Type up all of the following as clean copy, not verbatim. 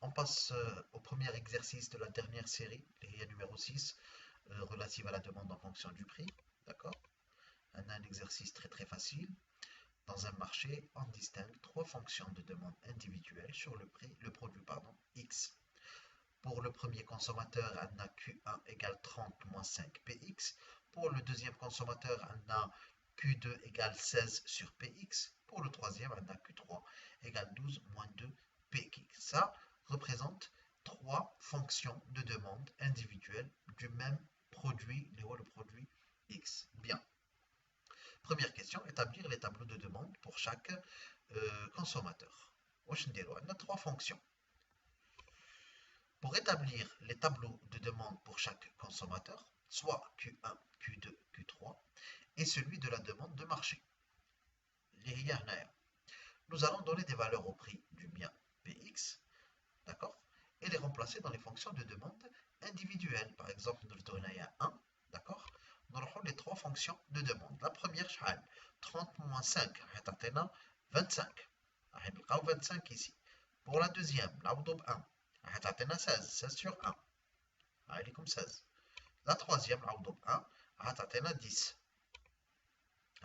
On passe au premier exercice de la dernière série, les numéro 6, relative à la demande en fonction du prix. D'accord? Un exercice très facile. Dans un marché, on distingue trois fonctions de demande individuelles sur le produit X. Pour le premier consommateur, on a Q1 égale 30 moins 5 PX. Pour le deuxième consommateur, on a Q2 égale 16 sur PX. Pour le troisième, on a Q3 égale 12 moins 2 PX. Ça représente trois fonctions de demande individuelles du même produit, le produit X. Bien. Première question, établir les tableaux de demande pour chaque consommateur. On a trois fonctions. Pour établir les tableaux de demande pour chaque consommateur, soit Q1, Q2, Q3, et celui de la demande de marché. Nous allons donner des valeurs au prix du bien Px, d'accord, et les remplacer dans les fonctions de demande individuelles. Par exemple, nous donnons 1, d'accord. Nous aurons les trois fonctions de demande. La première, 30 moins 5, 25. 25 ici. Pour la deuxième, la 1, 16 sur 1. Elle est comme 16. La troisième, la 1, 10.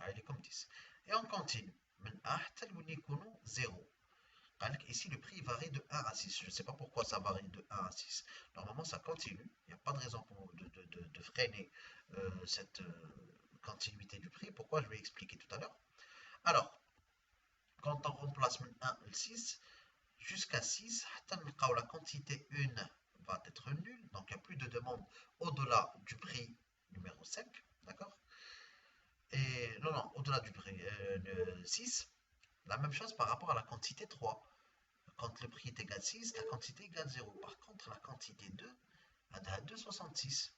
Elle est comme 10. Et on continue. من 0. Ici, le prix varie de 1 à 6. Je ne sais pas pourquoi ça varie de 1 à 6. Normalement, ça continue. Il n'y a pas de raison de freiner cette continuité du prix. Pourquoi, je vais expliquer tout à l'heure. Alors, quand on remplace 1 et 6, jusqu'à 6, la quantité 1 va être nulle. Donc, il n'y a plus de demande au-delà du prix numéro 5. D'accord. Et non, au-delà du prix 6. La même chose par rapport à la quantité 3. Quand le prix est égal à 6, la quantité est égale à 0. Par contre, la quantité 2, elle a 2,66.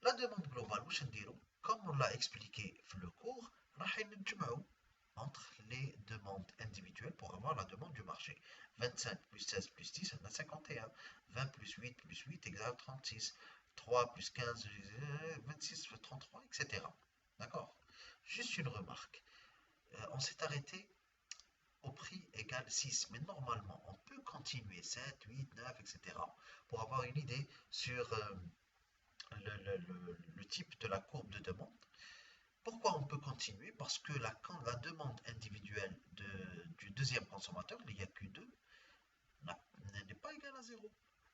La demande globale, comme on l'a expliqué dans le cours, entre les demandes individuelles pour avoir la demande du marché. 25 plus 16 plus 10, on a 51. 20 plus 8 plus 8 égale 36. 3 plus 15, 26, 33, etc. D'accord. Juste une remarque. On s'est arrêté au prix égal 6. Mais normalement, on peut continuer 7, 8, 9, etc. pour avoir une idée sur le type de la courbe de demande. Pourquoi on peut continuer? Parce que la demande individuelle du deuxième consommateur, l'IAQ2, n'est pas égale à 0.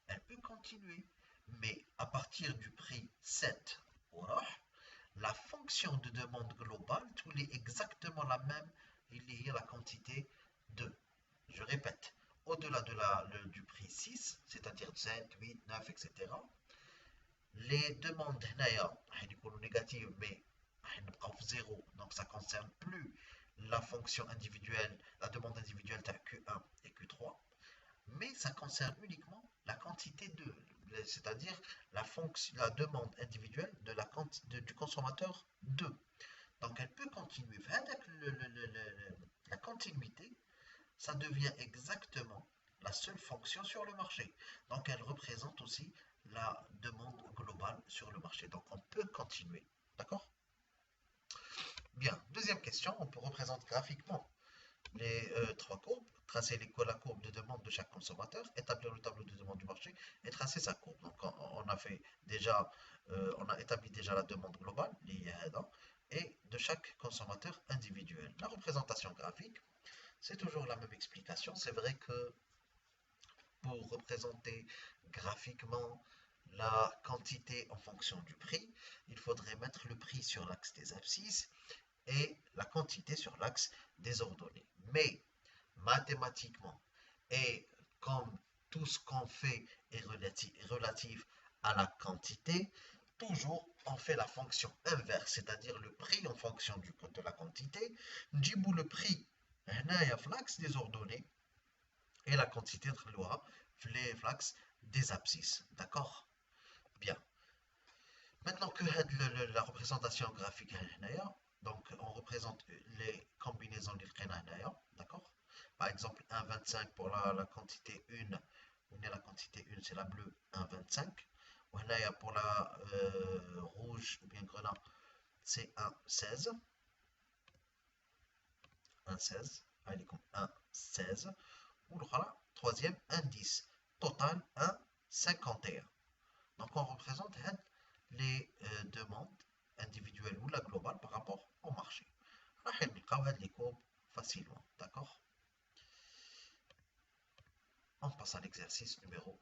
Elle peut continuer. Mais à partir du prix 7, la fonction de demande globale, tout est exactement la même, il y a la quantité 2. Je répète, au-delà du prix 6, c'est-à-dire 7, 8, 9, etc., les demandes négatives, mais 0, donc ça ne concerne plus la fonction individuelle, la demande individuelle de Q1 et Q3, mais ça concerne uniquement la quantité 2, c'est-à-dire la demande individuelle du consommateur 2. Donc elle peut continuer. Avec la continuité, ça devient exactement la seule fonction sur le marché. Donc elle représente aussi la demande globale sur le marché. Donc on peut continuer. D'accord? Bien. Deuxième question, on peut représenter graphiquement les trois courbes, tracer la courbe de demande de chaque consommateur, établir le tableau de demande du marché et tracer sa courbe. Donc on a fait déjà, on a établi déjà la demande globale, et de chaque consommateur individuel. La représentation graphique, c'est toujours la même explication. C'est vrai que pour représenter graphiquement la quantité en fonction du prix, il faudrait mettre le prix sur l'axe des abscisses et la quantité sur l'axe des ordonnées. Mais mathématiquement, et comme tout ce qu'on fait est relatif à la quantité, toujours on fait la fonction inverse, c'est-à-dire le prix en fonction de la quantité. نجيبوا le prix هنايا في l'axe des ordonnées et la quantité de loi l'axe des abscisses. D'accord? Bien. Maintenant que la représentation graphique est donc on représente les combinaisons de d'accord? Par exemple, 1,25 pour la quantité 1, on est la quantité 1, c'est la bleue, 1,25. Pour la rouge ou bien grenat, c'est 1,16. 1,16. Elle est comme 1,16. Ou le troisième 1,10. Total 1,51. Donc on représente les demandes individuelles ou la globale par rapport au marché. راح نلقاو هاد les courbes facilement, d'accord? On passe à l'exercice numéro